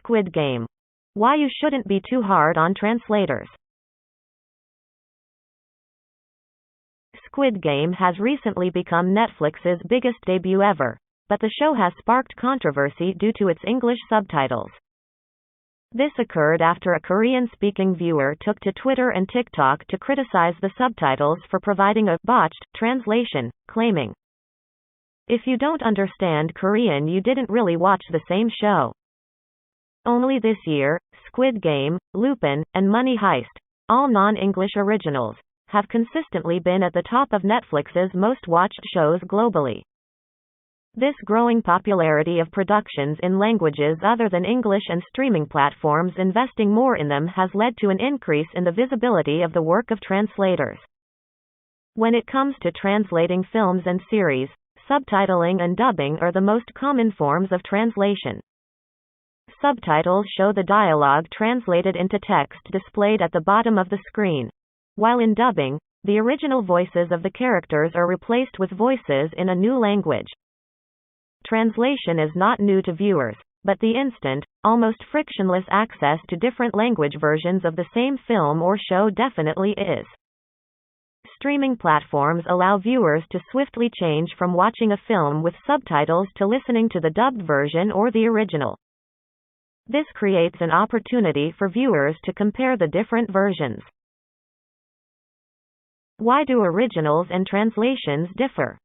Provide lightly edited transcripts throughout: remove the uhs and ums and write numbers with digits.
Squid Game. Why you shouldn't be too hard on translators. Squid Game has recently become Netflix's biggest debut ever, but the show has sparked controversy due to its English subtitles. This occurred after a Korean-speaking viewer took to Twitter and TikTok to criticize the subtitles for providing a botched translation, claiming, "If you don't understand Korean, you didn't really watch the same show." Only this year, Squid Game, Lupin, and Money Heist, all non-English originals, have consistently been at the top of Netflix's most-watched shows globally. This growing popularity of productions in languages other than English and streaming platforms investing more in them has led to an increase in the visibility of the work of translators. When it comes to translating films and series, subtitling and dubbing are the most common forms of translation. Subtitles show the dialogue translated into text displayed at the bottom of the screen, while in dubbing, the original voices of the characters are replaced with voices in a new language. Translation is not new to viewers, but the instant, almost frictionless access to different language versions of the same film or show definitely is. Streaming platforms allow viewers to swiftly change from watching a film with subtitles to listening to the dubbed version or the original. This creates an opportunity for viewers to compare the different versions. Why do originals and translations differ?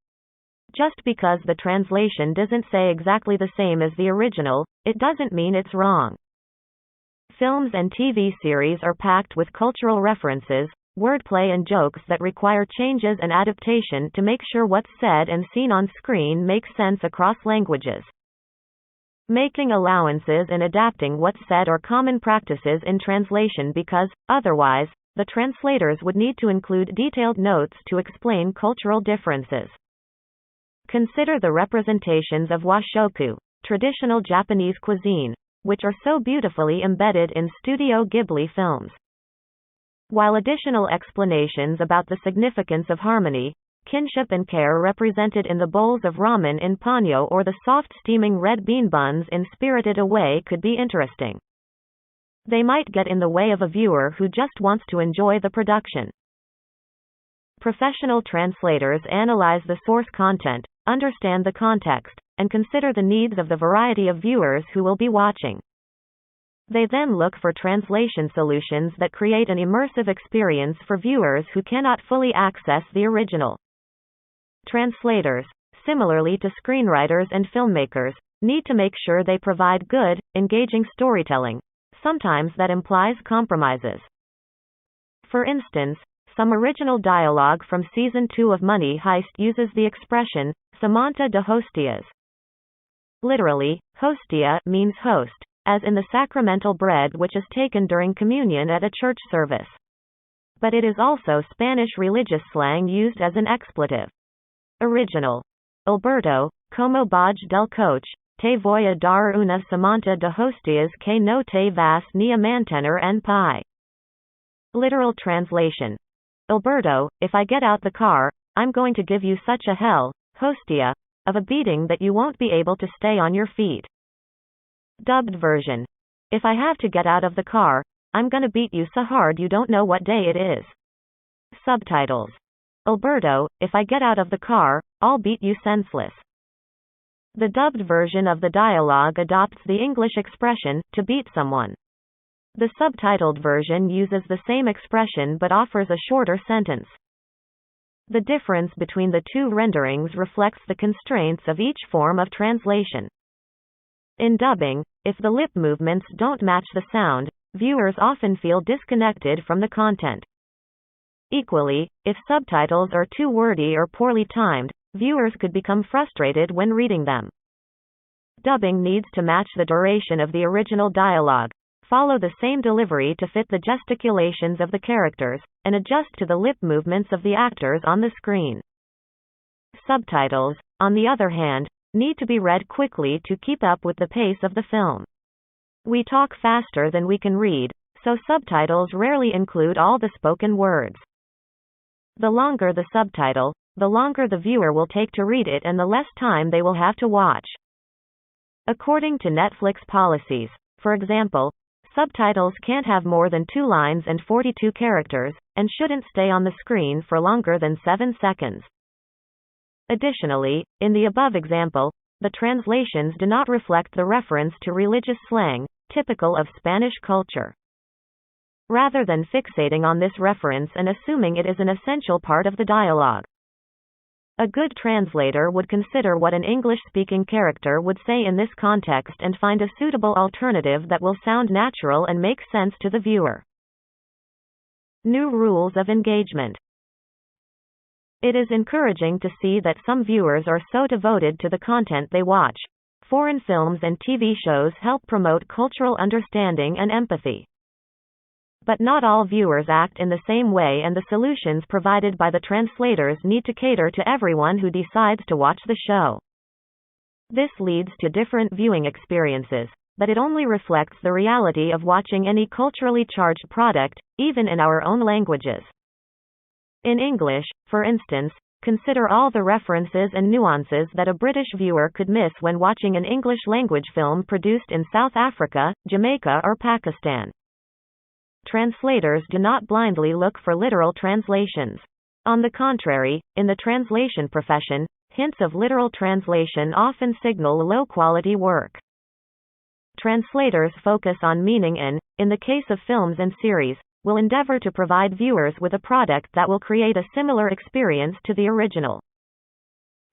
Just because the translation doesn't say exactly the same as the original, it doesn't mean it's wrong. Films and TV series are packed with cultural references, wordplay and jokes that require changes and adaptation to make sure what's said and seen on screen makes sense across languages. Making allowances and adapting what's said are common practices in translation because, otherwise, the translators would need to include detailed notes to explain cultural differences. Consider the representations of washoku, traditional Japanese cuisine, which are so beautifully embedded in Studio Ghibli films. While additional explanations about the significance of harmony, kinship and care represented in the bowls of ramen in Ponyo or the soft steaming red bean buns in Spirited Away could be interesting. They might get in the way of a viewer who just wants to enjoy the production. Professional translators analyze the source content, understand the context, and consider the needs of the variety of viewers who will be watching. They then look for translation solutions that create an immersive experience for viewers who cannot fully access the original. Translators, similarly to screenwriters and filmmakers, need to make sure they provide good, engaging storytelling. Sometimes that implies compromises. For instance, some original dialogue from Season 2 of Money Heist uses the expression, Samantha de Hostias. Literally, hostia means host, as in the sacramental bread which is taken during communion at a church service. But it is also Spanish religious slang used as an expletive. Original. Alberto, como baj del coche, te voy a dar una Samantha de Hostias que no te vas ni a mantener en pie. Literal translation. Alberto, if I get out the car, I'm going to give you such a hell, hostia, of a beating that you won't be able to stay on your feet. Dubbed version. If I have to get out of the car, I'm gonna beat you so hard you don't know what day it is. Subtitles. Alberto, if I get out of the car, I'll beat you senseless. The dubbed version of the dialogue adopts the English expression, to beat someone. The subtitled version uses the same expression but offers a shorter sentence. The difference between the two renderings reflects the constraints of each form of translation. In dubbing, if the lip movements don't match the sound, viewers often feel disconnected from the content. Equally, if subtitles are too wordy or poorly timed, viewers could become frustrated when reading them. Dubbing needs to match the duration of the original dialogue, follow the same delivery to fit the gesticulations of the characters, and adjust to the lip movements of the actors on the screen. Subtitles, on the other hand, need to be read quickly to keep up with the pace of the film. We talk faster than we can read, so subtitles rarely include all the spoken words. The longer the subtitle, the longer the viewer will take to read it and the less time they will have to watch. According to Netflix policies, For example, subtitles can't have more than 2 lines and 42 characters, and shouldn't stay on the screen for longer than 7 seconds. Additionally, in the above example, the translations do not reflect the reference to religious slang, typical of Spanish culture. Rather than fixating on this reference and assuming it is an essential part of the dialogue. A good translator would consider what an English-speaking character would say in this context and find a suitable alternative that will sound natural and make sense to the viewer. New rules of engagement. It is encouraging to see that some viewers are so devoted to the content they watch. Foreign films and TV shows help promote cultural understanding and empathy. But not all viewers act in the same way, and the solutions provided by the translators need to cater to everyone who decides to watch the show. This leads to different viewing experiences, but it only reflects the reality of watching any culturally charged product, even in our own languages. In English, for instance, consider all the references and nuances that a British viewer could miss when watching an English-language film produced in South Africa, Jamaica, or Pakistan. Translators do not blindly look for literal translations. On the contrary, in the translation profession, hints of literal translation often signal low-quality work. Translators focus on meaning and, in the case of films and series, will endeavor to provide viewers with a product that will create a similar experience to the original.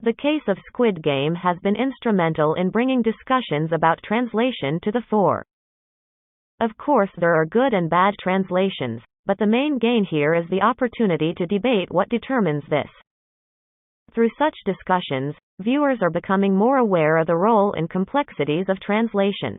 The case of Squid Game has been instrumental in bringing discussions about translation to the fore. Of course, there are good and bad translations, but the main gain here is the opportunity to debate what determines this. Through such discussions, viewers are becoming more aware of the role and complexities of translation.